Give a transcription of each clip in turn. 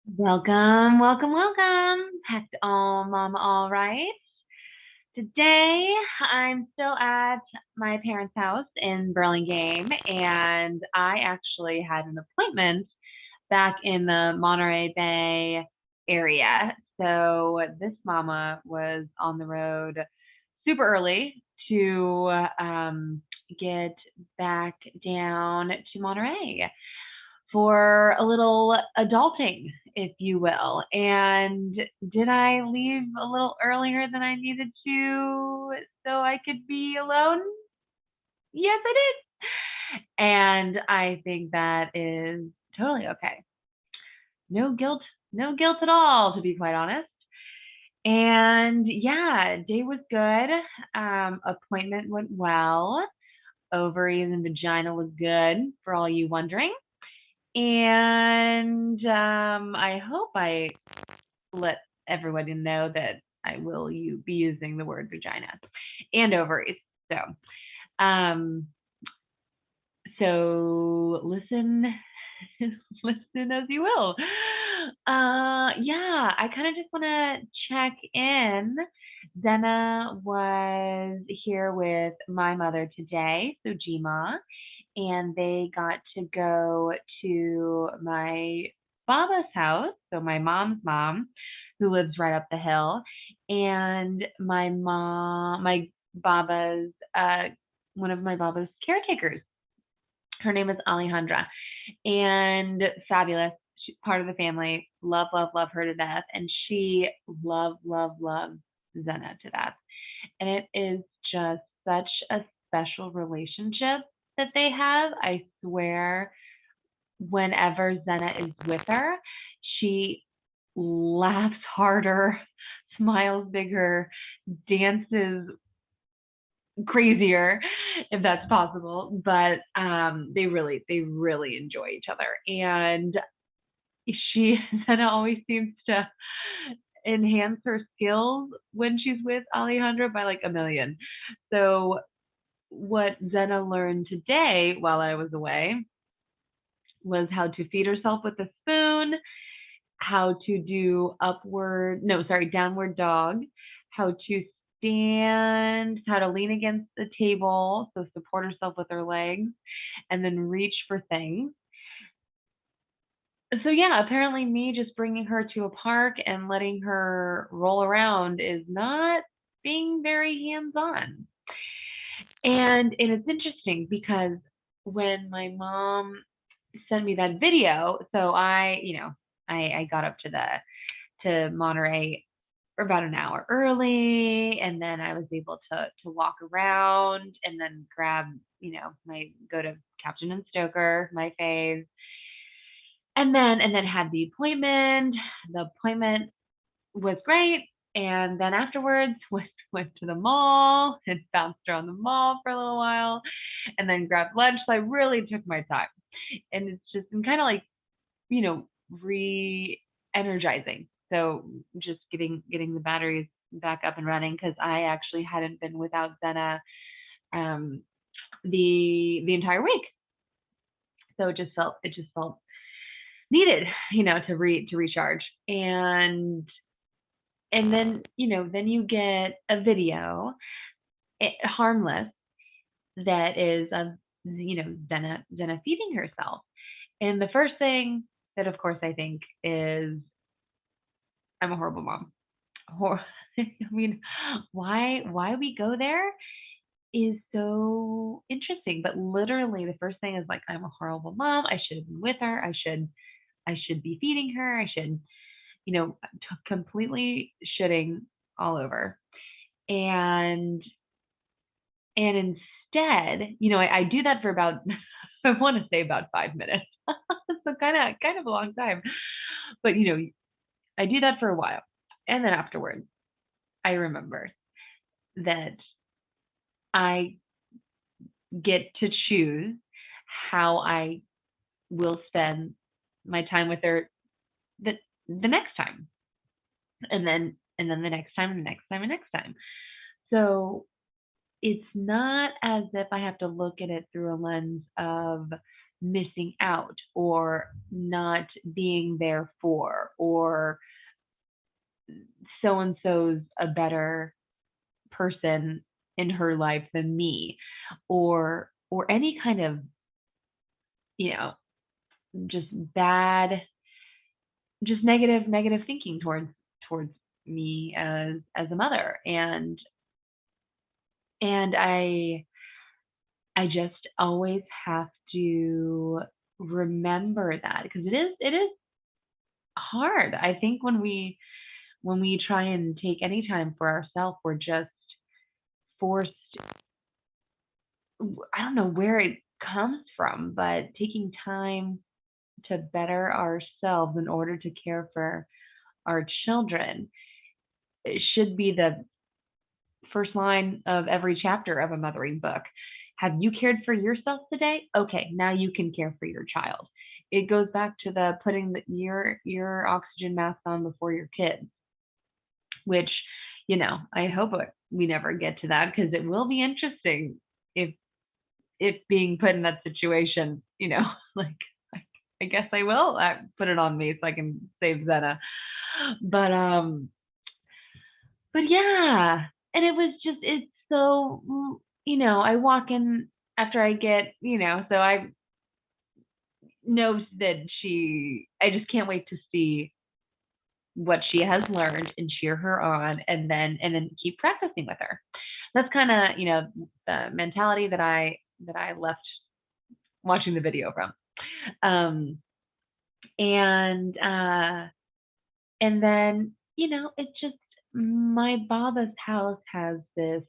Welcome, welcome, welcome. Back to All Mama All Right. Today, I'm still at my parents' house in Burlingame, and I actually had an appointment back in the Monterey Bay area. So this mama was on the road super early to get back down to Monterey for a little adulting, if you will. And did I leave a little earlier than I needed to so I could be alone? Yes, I did. And I think that is totally okay. No guilt, no guilt at all, to be quite honest. And yeah, day was good. Appointment went well. Ovaries and vagina was good for all you wondering. And I hope I let everybody know that I will be using the word vagina and ovaries. So, um, so listen, listen as you will. Yeah, I kind of just want to check in. Zena was here with my mother today, so Jima, and they got to go to my Baba's house, so my mom's mom, who lives right up the hill, and my Baba's, one of my Baba's caretakers. Her name is Alejandra, and fabulous. She's part of the family. Love, love, love her to death, and she love, love, loves Zena to death. And it is just such a special relationship that they have. I swear, whenever Zena is with her, she laughs harder, smiles bigger, dances crazier, if that's possible. But they really enjoy each other. And she Zena always seems to enhance her skills when she's with Alejandra by like a million. So what Zena learned today while I was away was how to feed herself with a spoon, how to do downward dog, how to stand, how to lean against the table, so support herself with her legs, and then reach for things. So yeah, apparently me just bringing her to a park and letting her roll around is not being very hands-on. And it's interesting because when my mom sent me that video, so I got up to Monterey for about an hour early, and then I was able to walk around and then grab, my go to Captain and Stoker, my fave, and then had the appointment. The appointment was great. And then afterwards went to the mall and bounced around the mall for a little while and then grabbed lunch. So I really took my time. And it's just been kind of like, re-energizing. So just getting the batteries back up and running because I actually hadn't been without Zena um, the entire week. So it just felt needed, to recharge. And then you get a video, harmless, that is of Zena feeding herself. And the first thing that, of course, I think is I'm a horrible mom. I mean, why we go there is so interesting. But literally, the first thing is like, I'm a horrible mom. I should have been with her. I should be feeding her. I should, completely shitting all over. And instead, I do that for about I want to say about 5 minutes. So kind of a long time. But I do that for a while. And then afterwards, I remember that I get to choose how I will spend my time with her the the next time. And then the next time and the next time and next time. So it's not as if I have to look at it through a lens of missing out or not being there for, or so and so's a better person in her life than me, or any kind of, you know, just bad, just negative thinking towards me as a mother. And I just always have to remember that, because it is hard. I think when we try and take any time for ourselves, we're just forced. I don't know where it comes from, but taking time to better ourselves in order to care for our children, it should be the first line of every chapter of a mothering book. Have you cared for yourself today? Okay, now you can care for your child. It goes back to the putting your oxygen mask on before your kids, which, I hope we never get to that, because it will be interesting if being put in that situation, like, I guess I will put it on me so I can save Zena. But yeah, and it's so, I walk in after I get, so I know that I just can't wait to see what she has learned and cheer her on, and then keep practicing with her. That's kind of, the mentality that I left watching the video from. Um, and then, it's just, my Baba's house has this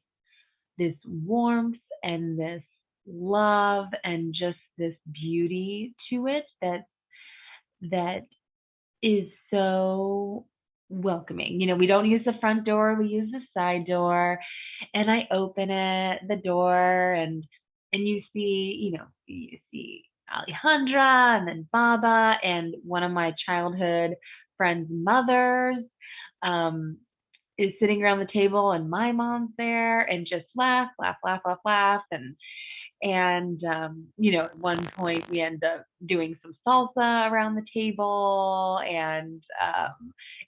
warmth and this love and just this beauty to it that is so welcoming. We don't use the front door, we use the side door, and I open the door, and you see Alejandra, and then Baba, and one of my childhood friends' mothers is sitting around the table, and my mom's there, and just laugh, laugh, laugh, laugh, laugh, and at one point we end up doing some salsa around the table, and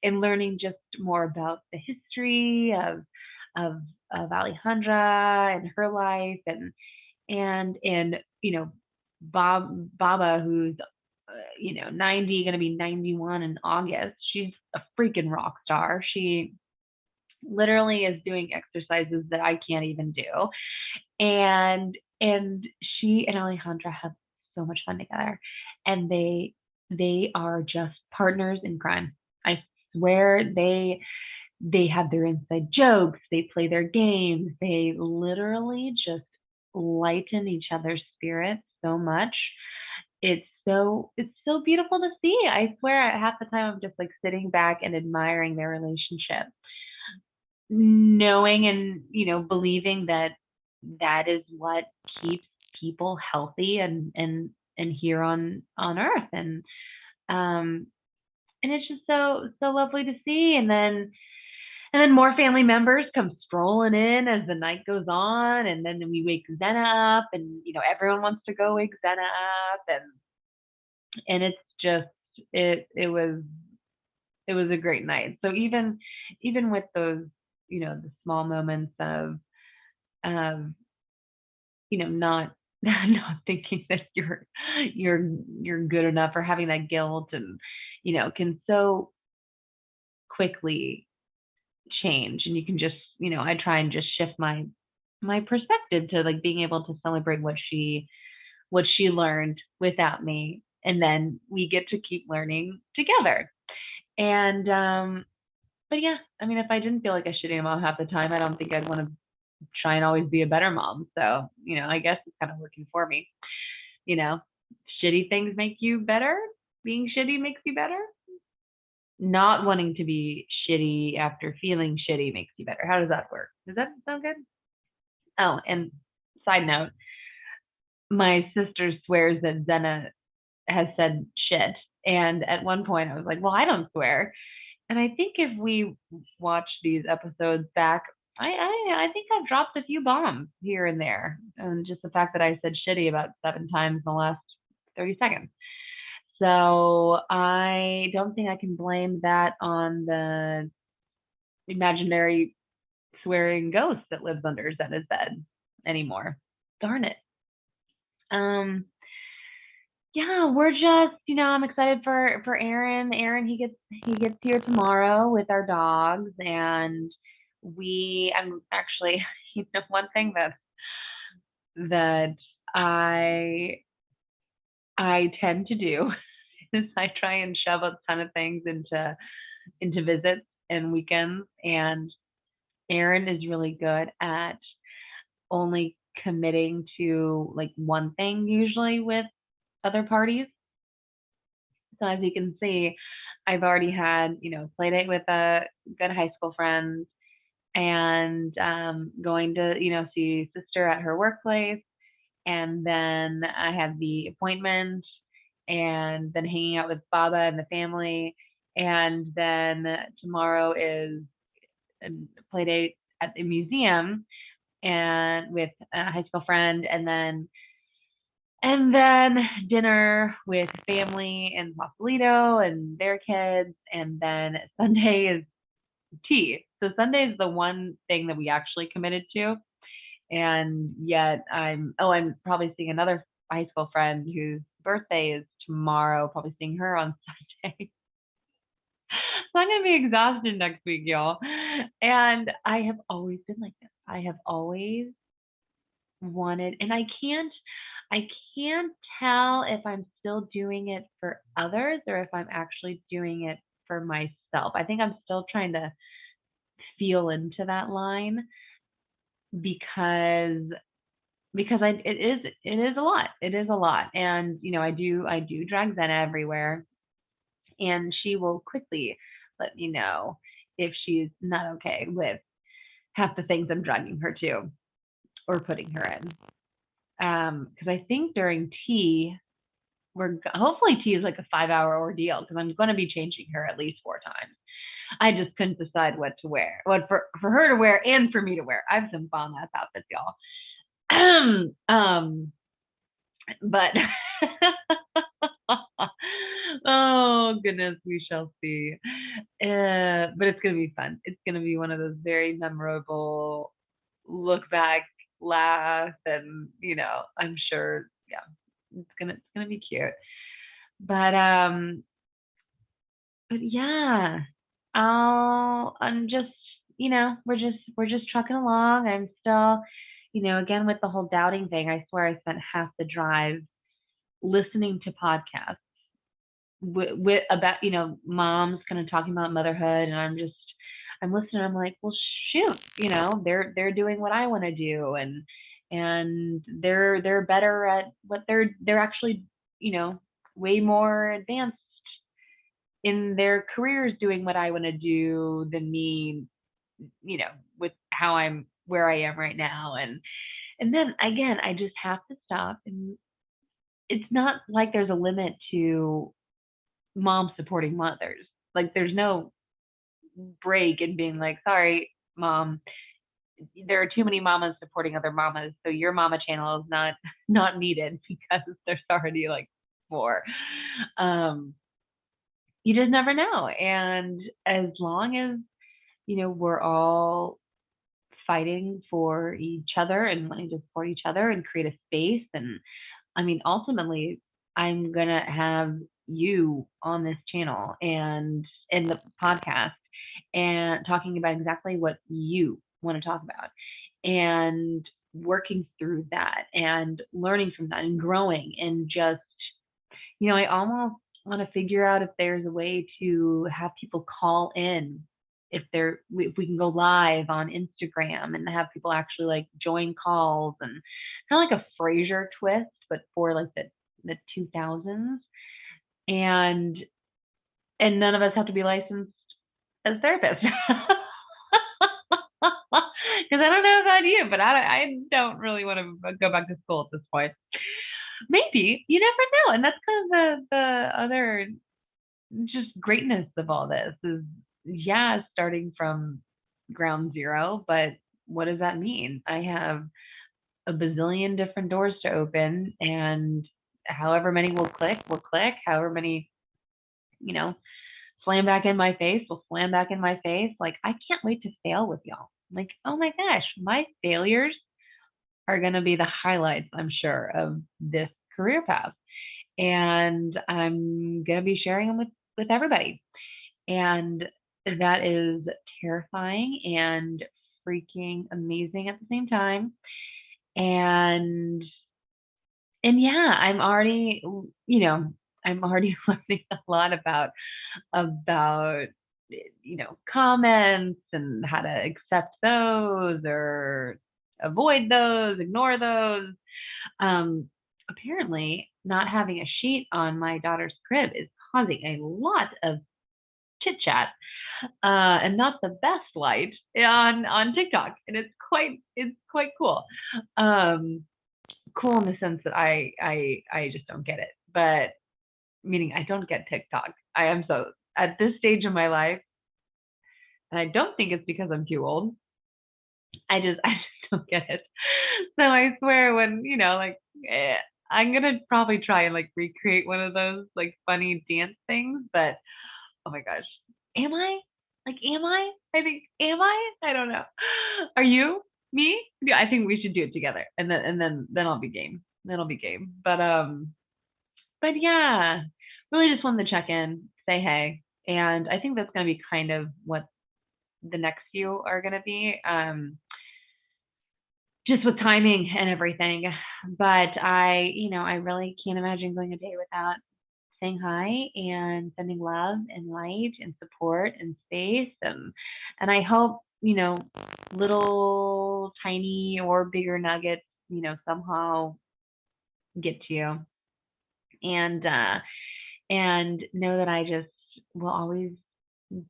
learning just more about the history of Alejandra and her life, and Baba, who's 90, going to be 91 in August. She's a freaking rock star. She literally is doing exercises that I can't even do. And she and Alejandra have so much fun together, and they are just partners in crime. I swear, they have their inside jokes, they play their games, they literally just lighten each other's spirits so much. It's so beautiful to see. I swear, half the time I'm just like sitting back and admiring their relationship, knowing and believing that that is what keeps people healthy and here on earth. And it's just so lovely to see. And then more family members come strolling in as the night goes on, and then we wake Zena up, and everyone wants to go wake Zena up, and it's just, it was a great night. So even with those, the small moments of not not thinking that you're good enough, or having that guilt, and can so quickly change. And you can just, I try and just shift my perspective to like being able to celebrate what she learned without me, and then we get to keep learning together. And but yeah, I mean, if I didn't feel like a shitty mom half the time, I don't think I'd want to try and always be a better mom. So, I guess it's kind of working for me. Shitty things make you better. Being shitty makes you better. Not wanting to be shitty after feeling shitty makes you better. How does that work? Does that sound good? Oh, and side note, my sister swears that Zena has said shit. And at one point I was like, well, I don't swear. And I think if we watch these episodes back, I think I've dropped a few bombs here and there. And just the fact that I said shitty about 7 times in the last 30 seconds. So I don't think I can blame that on the imaginary swearing ghost that lives under Zena's bed anymore. Darn it. Yeah, we're just, I'm excited for Aaron. Aaron, he gets here tomorrow with our dogs, and I'm actually, one thing that I tend to do is I try and shove a ton of things into visits and weekends, and Aaron is really good at only committing to like one thing usually with other parties. So as you can see, I've already had, play date with a good high school friend, and going to, see sister at her workplace. And then I have the appointment, and then hanging out with Baba and the family. And then tomorrow is a play date at the museum and with a high school friend, and then dinner with family in Sausalito and their kids, and then Sunday is tea. So Sunday is the one thing that we actually committed to, and yet I'm probably seeing another high school friend whose birthday is tomorrow, probably seeing her on Sunday. So I'm gonna be exhausted next week, y'all. And I have always been like this. I have always wanted, and I can't tell if I'm still doing it for others or if I'm actually doing it for myself. I think I'm still trying to feel into that line, because it is a lot. It is a lot. And I do drag Zena everywhere, and she will quickly let me know if she's not okay with half the things I'm dragging her to or putting her in. Because I think during tea, hopefully tea is like a 5-hour ordeal, because I'm going to be changing her at least 4 times. I just couldn't decide what to wear, what for her to wear and for me to wear. I have some bomb ass outfits, y'all. But oh goodness, we shall see. But it's gonna be fun. It's gonna be one of those very memorable look back, laugh, and I'm sure, yeah, it's gonna be cute. But yeah, I'm just, we're just trucking along. I'm still, again, with the whole doubting thing, I swear I spent half the drive listening to podcasts with about, moms kind of talking about motherhood, and I'm listening. I'm like, well, shoot, they're doing what I want to do, and they're better at what they're actually, way more advanced in their careers doing what I want to do than me, with how I'm where I am right now. And then again, I just have to stop. And it's not like there's a limit to moms supporting mothers. Like, there's no break in being like, sorry, mom, there are too many mamas supporting other mamas, so your mama channel is not needed, because there's already like 4. You just never know. And as long as, we're all fighting for each other and wanting to support each other and create a space. And I mean, ultimately, I'm going to have you on this channel and in the podcast, and talking about exactly what you want to talk about, and working through that and learning from that and growing, and just, I almost want to figure out if there's a way to have people call in, if we can go live on Instagram and have people actually like join calls, and kind of like a Frasier twist, but for like the 2000s, and none of us have to be licensed as therapists. Because I don't know about you, but I don't really want to go back to school at this point. Maybe, you never know. And that's kind of the other just greatness of all this is, yeah, starting from ground zero, but what does that mean? I have a bazillion different doors to open, and however many will click, however many, you know, slam back in my face will slam back in my face. Like, I can't wait to fail with y'all. Like, oh my gosh, my failures are going to be the highlights, I'm sure, of this career path. And I'm going to be sharing them with everybody. And that is terrifying and freaking amazing at the same time. And yeah, I'm already, I'm already learning a lot about comments and how to accept those or avoid those, ignore those. Apparently, not having a sheet on my daughter's crib is causing a lot of chit chat, and not the best light on TikTok, and it's quite cool. Cool in the sense that I just don't get it, but meaning I don't get TikTok. I am so at this stage of my life, and I don't think it's because I'm too old. I just don't get it. So I swear when, I'm gonna probably try and like recreate one of those like funny dance things, but oh my gosh. Am I? Like, am I? I think, am I? I don't know. Are you? Me? Yeah, I think we should do it together. And then I'll be game. Then I'll be game. But yeah, really just wanted to check in, say hey. And I think that's gonna be kind of what the next few are gonna be. Just with timing and everything. But I really can't imagine going a day without saying hi and sending love and light and support and space, and I hope, little tiny or bigger nuggets, somehow get to you, and know that I just will always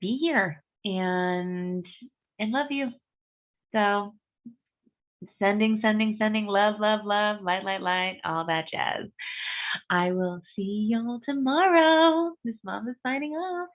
be here and love you. So sending love, light, all that jazz. I will see y'all tomorrow. This mom is signing off.